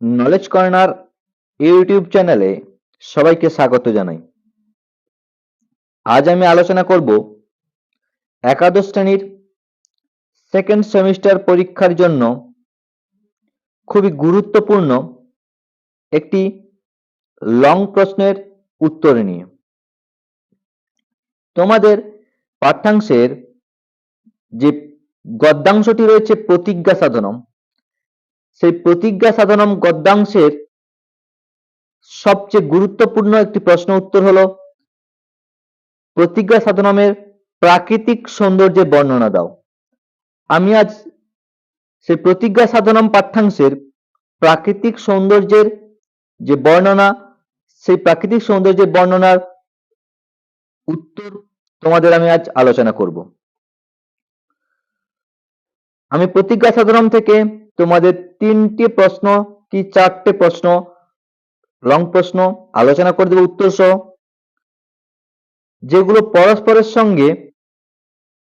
Knowledge corner YouTube চ্যানেলে সবাইকে স্বাগত জানাই। আজ আমি আলোচনা করব একাদশ শ্রেণীর সেকেন্ড সেমিস্টার পরীক্ষার জন্য খুবই গুরুত্বপূর্ণ একটি লং প্রশ্নের উত্তর নিয়ে। তোমাদের পাঠ্যাংশের যে গদ্যাংশটি রয়েছে প্রতিজ্ঞা সাধনম, সেই প্রতিজ্ঞা সাধনম গদ্যাংশের সবচেয়ে গুরুত্বপূর্ণ একটি প্রশ্ন উত্তর হলো প্রতিজ্ঞা সাধনমের প্রাকৃতিক সৌন্দর্যের বর্ণনা দাও। আমি আজ সেই প্রতিজ্ঞা সাধনম পাঠ্যাংশের প্রাকৃতিক সৌন্দর্যের যে বর্ণনা, সেই প্রাকৃতিক সৌন্দর্যের বর্ণনার উত্তর তোমাদের আমি আজ আলোচনা করব। আমি প্রতিজ্ঞা সাধনম থেকে তোমাদের 3টে প্রশ্ন কি 4টে প্রশ্ন লং প্রশ্ন আলোচনা করে দেব উত্তর সহ, যেগুলো পরস্পরের সঙ্গে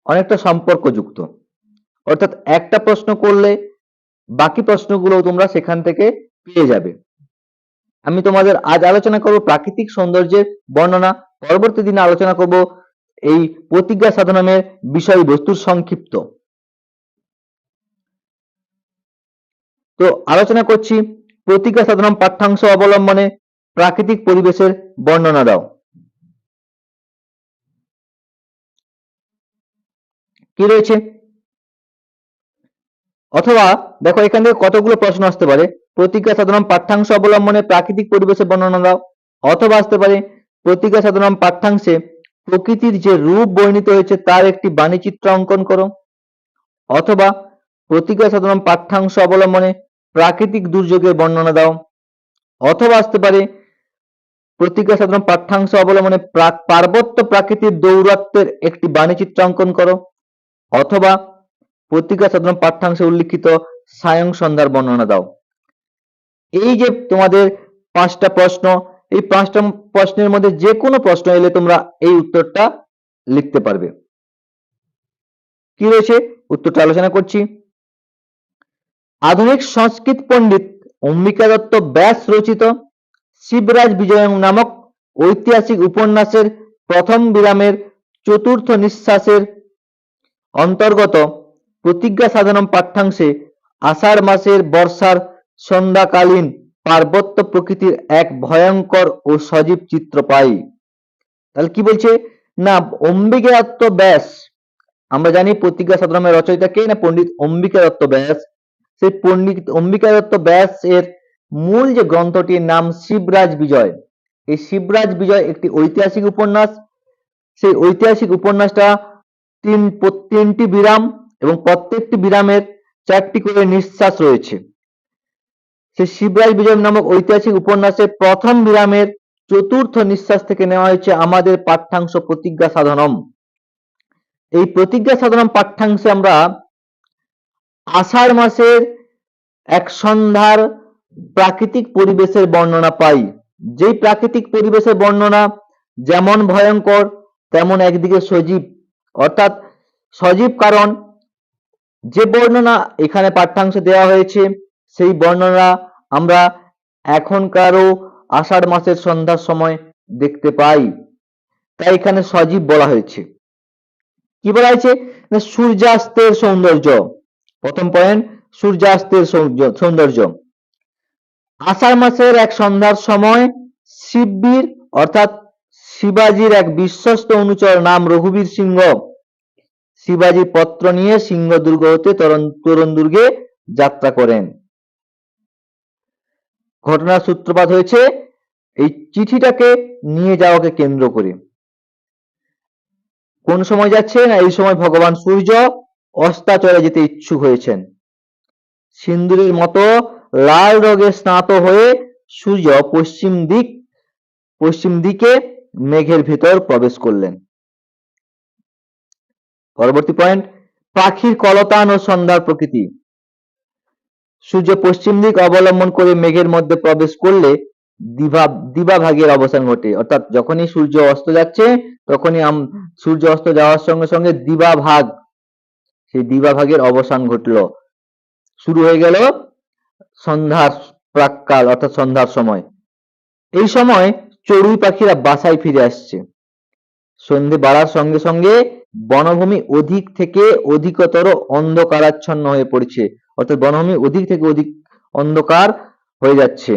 অনেকটা সম্পর্কযুক্ত। অর্থাৎ একটা প্রশ্ন করলে বাকি প্রশ্নগুলো তোমরা সেখান থেকে পেয়ে যাবে। আমি তোমাদের আজ আলোচনা করব প্রাকৃতিক সৌন্দর্যের বর্ণনা, পরবর্তী দিনে আলোচনা করব এই প্রতিজ্ঞা সাধনমের বিষয়বস্তুর সংক্ষিপ্ত। তো আলোচনা করছি প্রতিজ্ঞা সাধনম পাঠ্যাংশ অবলম্বনে প্রাকৃতিক পরিবেশের বর্ণনা দাও। কি রয়েছে? অথবা দেখো এখান থেকে কতগুলো প্রশ্ন আসতে পারে। প্রতিজ্ঞা সাধনম পাঠ্যাংশ অবলম্বনে প্রাকৃতিক পরিবেশের বর্ণনা দাও। অথবা আসতে পারে প্রতিজ্ঞা সাধনম পাঠ্যাংশে প্রকৃতির যে রূপ বর্ণিত হয়েছে তার একটি বাণীচিত্র অঙ্কন করো। অথবা প্রতিজ্ঞা সাধনম পাঠ্যাংশ অবলম্বনে প্রাকৃতিক দুর্যোগের বর্ণনা দাও। অথবা আসতে পারে প্রতিজ্ঞা সাধনম পাঠ্যাংশ অবলম্বনে পার্বত্য প্রাকৃতিক দৌরাত্ম্যের একটি বাণীচিত্র অঙ্কন করো। অথবা প্রতিজ্ঞা সাধনম পাঠ্যাংশে উল্লিখিত সায়ং সন্ধ্যার বর্ণনা দাও। এই যে তোমাদের 5টা প্রশ্ন, এই 5টা প্রশ্নের মধ্যে যে কোনো প্রশ্ন এলে তোমরা এই উত্তরটা লিখতে পারবে। কি রয়েছে উত্তরটা আলোচনা করছি। আধুনিক সংস্কৃত পণ্ডিত অম্বিকা দত্ত ব্যাস রচিত শিবরাজ বিজয়ং নামক ঐতিহাসিক উপন্যাসের প্রথম বিরামের চতুর্থ নিঃশ্বাসের অন্তর্গত প্রতিজ্ঞা সাধনম পাঠ্যাংশে আষাঢ় মাসের বর্ষার সন্ধ্যাকালীন পার্বত্য প্রকৃতির এক ভয়ঙ্কর ও সজীব চিত্র পাই। তাহলে কি বলছে না, অম্বিকা দত্ত ব্যাস, আমরা জানি প্রতিজ্ঞা সাধনমের রচয়িতা কে না পণ্ডিত অম্বিকা দত্ত ব্যাস। সেই পণ্ডিত অম্বিকা দত্ত ব্যাস এর মূল যে গ্রন্থটির নাম শিবরাজ বিজয়। এই শিবরাজ বিজয় একটি ঐতিহাসিক উপন্যাস। সেই ঐতিহাসিক উপন্যাসটা তিনটি বিরাম এবং প্রত্যেকটি বিরামের 4টি করে নিঃশ্বাস রয়েছে। সেই শিবরাজ বিজয় নামক ঐতিহাসিক উপন্যাসের প্রথম বিরামের চতুর্থ নিঃশ্বাস থেকে নেওয়া হয়েছে আমাদের পাঠ্যাংশ প্রতিজ্ঞা সাধনম। এই প্রতিজ্ঞা সাধনম পাঠ্যাংশে আমরা আষাঢ় মাসের এক সন্ধ্যার প্রাকৃতিক পরিবেশের বর্ণনা পাই। যেই প্রাকৃতিক পরিবেশের বর্ণনা যেমন ভয়ঙ্কর তেমন একদিকে সজীব। অর্থাৎ সজীব কারণ যে বর্ণনা এখানে পাঠ্যাংশে দেওয়া হয়েছে সেই বর্ণনা আমরা এখনকারও আষাঢ় মাসের সন্ধ্যার সময় দেখতে পাই, তাই এখানে সজীব বলা হয়েছে। কি বলা হয়েছে না, সূর্যাস্তের সৌন্দর্য। প্রথম পয়েন্ট, সূর্যাস্তের সৌন্দর্য। আষাঢ় মাসের এক সন্ধ্যার সময় শিববীর অর্থাৎ শিবাজির এক বিশ্বস্ত অনুচর নাম রঘুবীর সিংহ শিবাজির পত্র নিয়ে সিংহদুর্গ হতে তোরণ দুর্গে যাত্রা করেন। ঘটনার সূত্রপাত হয়েছে এই চিঠিটাকে নিয়ে যাওয়াকে কেন্দ্র করে। কোন সময় যাচ্ছে না, এই সময় ভগবান সূর্য অস্তাচলে যেতে ইচ্ছুক হয়েছেন। সিন্দুরের মতো লাল রঙে স্নাত হয়ে সূর্য পশ্চিম দিকে মেঘের ভেতর প্রবেশ করলেন। পরবর্তী পয়েন্ট, পাখির কলতান ও সন্ধ্যার প্রকৃতি। সূর্য পশ্চিম দিক অবলম্বন করে মেঘের মধ্যে প্রবেশ করলে দিবাভাগের অবসান ঘটে। অর্থাৎ যখনই সূর্য অস্ত যাচ্ছে তখনই সূর্য অস্ত যাওয়ার সঙ্গে সঙ্গে দিবাভাগ, সেই দিবাভাগের অবসান ঘটলো, শুরু হয়ে গেল সন্ধ্যার প্রাক্কাল অর্থাৎ সন্ধ্যার সময়। এই সময় চড়ুই পাখিরা বাসায় ফিরে আসছে। সন্ধে বাড়ার সঙ্গে সঙ্গে বনভূমি অধিক থেকে অধিকতর অন্ধকারাচ্ছন্ন হয়ে পড়ছে, অর্থাৎ বনভূমি অধিক থেকে অধিক অন্ধকার হয়ে যাচ্ছে।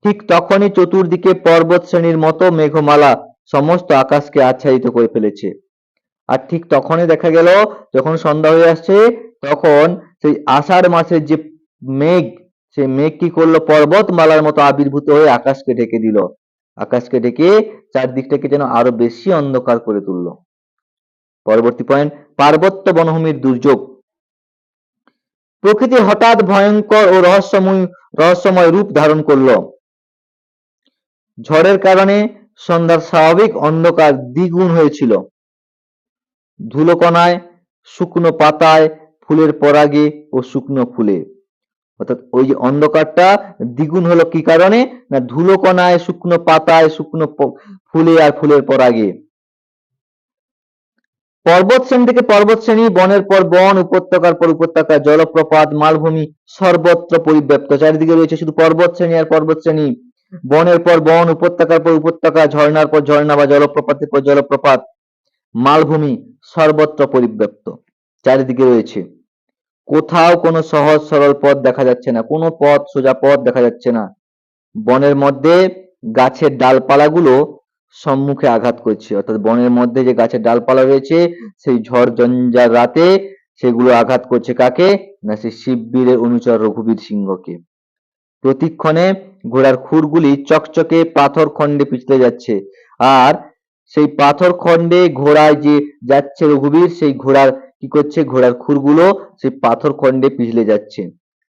ঠিক তখনই চতুর্দিকে পর্বত শ্রেণীর মতো মেঘমালা সমস্ত আকাশকে আচ্ছাদিত করে ফেলেছে। আর ঠিক তখনই দেখা গেল, যখন সন্ধ্যা হয়ে আসছে, তখন সেই আষাঢ় মাসের যে মেঘ, সেই মেঘ কি করলো, পর্বতমালার মতো আবির্ভূত হয়ে আকাশকে ঢেকে দিল। আকাশকে ঢেকে চারদিকটাকে যেন আরো বেশি অন্ধকার করে তুললো। পরবর্তী পয়েন্ট, পার্বত্য বনভূমির দুর্যোগ। প্রকৃতি হঠাৎ ভয়ঙ্কর ও রহস্যময় রূপ ধারণ করলো। ঝড়ের কারণে সন্ধ্যার স্বাভাবিক অন্ধকার দ্বিগুণ হয়েছিল। ধুলোকণায়, শুকনো পাতায়, ফুলের পরাগে ও শুকনো ফুলে, অর্থাৎ ওই যে অন্ধকারটা দ্বিগুণ হলো কি কারণে, না ধুলোকণায়, শুকনো পাতায়, শুকনো ফুলে আর ফুলের পরাগে। পর্বত শ্রেণী থেকে পর্বত শ্রেণী, বনের পর বন, উপত্যকার পর উপত্যকা, জলপ্রপাত, মালভূমি সর্বত্র পরিব্যাপ্ত। চারিদিকে রয়েছে শুধু পর্বত শ্রেণী আর পর্বত শ্রেণী, বনের পর বন, উপত্যকার পর উপত্যকা, ঝর্ণার পর ঝর্ণা বা জলপ্রপাতের পর জলপ্রপাত, মালভূমি সর্বত্র পরিব্যাপ্ত। চারিদিকে রয়েছে, কোথাও কোনো সহজ সরল পথ দেখা যাচ্ছে না, কোনো পথ, সোজা পথ দেখা যাচ্ছে না। বনের মধ্যে গাছের ডালপালাগুলো সম্মুখে আঘাত করছে, অর্থাৎ বনের মধ্যে যে গাছের ডালপালা রয়েছে, সেই ঝড় ঝঞ্ঝার রাতে সেগুলো আঘাত করছে কাকে, না সেই শিববীরের অনুচর রঘুবীর সিংহকে। প্রতিক্ষণে ঘোড়ার খুরগুলি চকচকে পাথর খণ্ডে পিছলে যাচ্ছে, আর সেই পাথর খণ্ডে ঘোড়ায় যে যাচ্ছে রঘুবীর, সেই ঘোড়ার কি করছে, ঘোড়ার খুরগুলো সেই পাথর খণ্ডে পিছলে যাচ্ছে।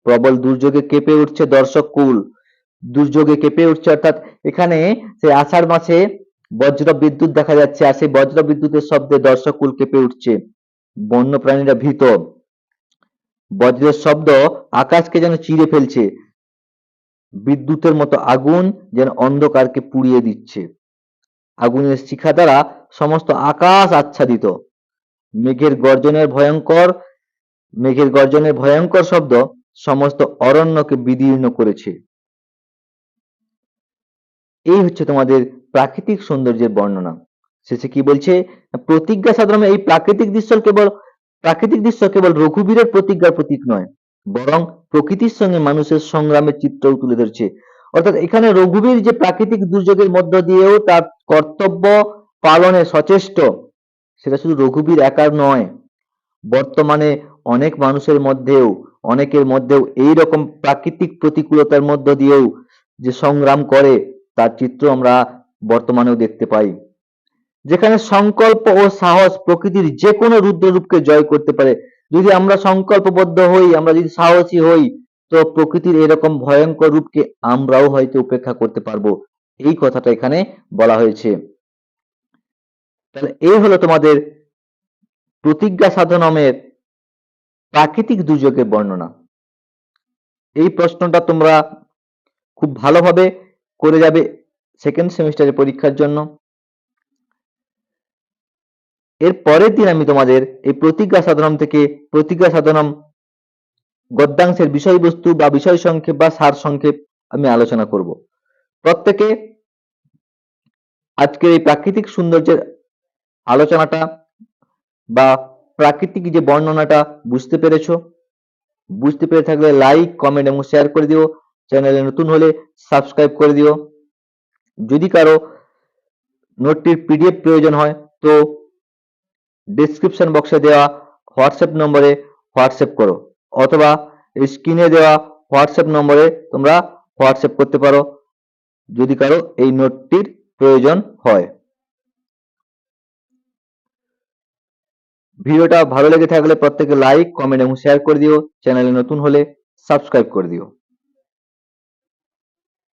প্রবল দুর্যোগে কেঁপে উঠছে দর্শক কুল, দুর্যোগে কেঁপে উঠছে, অর্থাৎ এখানে সেই আষাঢ় মাসে বজ্র বিদ্যুৎ দেখা যাচ্ছে, আর সেই বজ্র বিদ্যুতের শব্দে দর্শক কুল কেঁপে উঠছে, বন্য প্রাণীরা ভীত। বজ্রের শব্দ আকাশকে যেন চিরে ফেলছে, বিদ্যুতের মতো আগুন যেন অন্ধকারকে পুড়িয়ে দিচ্ছে। আগুনের শিখা দ্বারা সমস্ত আকাশ আচ্ছাদিত। মেঘের গর্জনের ভয়ঙ্কর শব্দ সমস্ত অরণ্যকে বিদীর্ণ করেছে। এই হচ্ছে তোমাদের প্রাকৃতিক সৌন্দর্যের বর্ণনা। শেষে কি বলছে, প্রতিজ্ঞা সাধনা। এই প্রাকৃতিক দৃশ্য কেবল রঘুবীরের প্রতিজ্ঞার প্রতীক নয়, বরং প্রকৃতির সঙ্গে মানুষের সংগ্রামের চিত্রও তুলে ধরছে। অর্থাৎ এখানে রঘুবীর যে প্রাকৃতিক দুর্যোগের মধ্য দিয়েও তার কর্তব্য পালনে সচেষ্ট, সেটা শুধু রঘুবীর একার নয়, বর্তমানে অনেকের মধ্যেও এইরকম প্রাকৃতিক প্রতিকূলতার মধ্য দিয়েও যে সংগ্রাম করে, তার চিত্র আমরা বর্তমানেও দেখতে পাই। যেখানে সংকল্প ও সাহস প্রকৃতির যে কোনো রুদ্ররূপকে জয় করতে পারে। যদি আমরা সংকল্পবদ্ধ হই, আমরা যদি সাহসী হই, তো প্রকৃতির এরকম ভয়ঙ্কর রূপকে আমরাও হয়তো উপেক্ষা করতে পারবো, এই কথাটা এখানে বলা হয়েছে। তাহলে এই হলো তোমাদের প্রতিজ্ঞা সাধনমের প্রাকৃতিক দুর্যোগের বর্ণনা। এই প্রশ্নটা তোমরা খুব ভালোভাবে করে যাবে সেকেন্ড সেমিস্টারের পরীক্ষার জন্য। এর পরের দিন আমি তোমাদের এই প্রতিজ্ঞা সাধনম থেকে প্রতিজ্ঞা সাধনম গদ্যাংশের বিষয়বস্তু বা বিষয় সংক্ষেপ বা সার সংক্ষেপ আমি আলোচনা করব। প্রত্যেকে আজকের এই প্রাকৃতিক সৌন্দর্যের আলোচনাটা বা প্রাকৃতিক যে বর্ণনাটা বুঝতে পেরেছো? বুঝতে পেরে থাকলে লাইক, কমেন্ট এবং শেয়ার করে দিও। চ্যানেলে নতুন হলে সাবস্ক্রাইব করে দিও। যদি কারো নোটটির পিডিএফ প্রয়োজন হয়, তো ডেসক্রিপশন বক্সে দেওয়া হোয়াটসঅ্যাপ নম্বরে হোয়াটসঅ্যাপ করো, অথবা স্ক্রিনে দেওয়া হোয়াটসঅ্যাপ নম্বরে তোমরা হোয়াটসঅ্যাপ করতে পারো যদি কারো এই নোটটির প্রয়োজন হয়। ভিডিওটা ভালো লেগে থাকলে প্রত্যেকে লাইক, কমেন্ট এবং শেয়ার করে দিও। চ্যানেলে নতুন হলে সাবস্ক্রাইব করে দিও।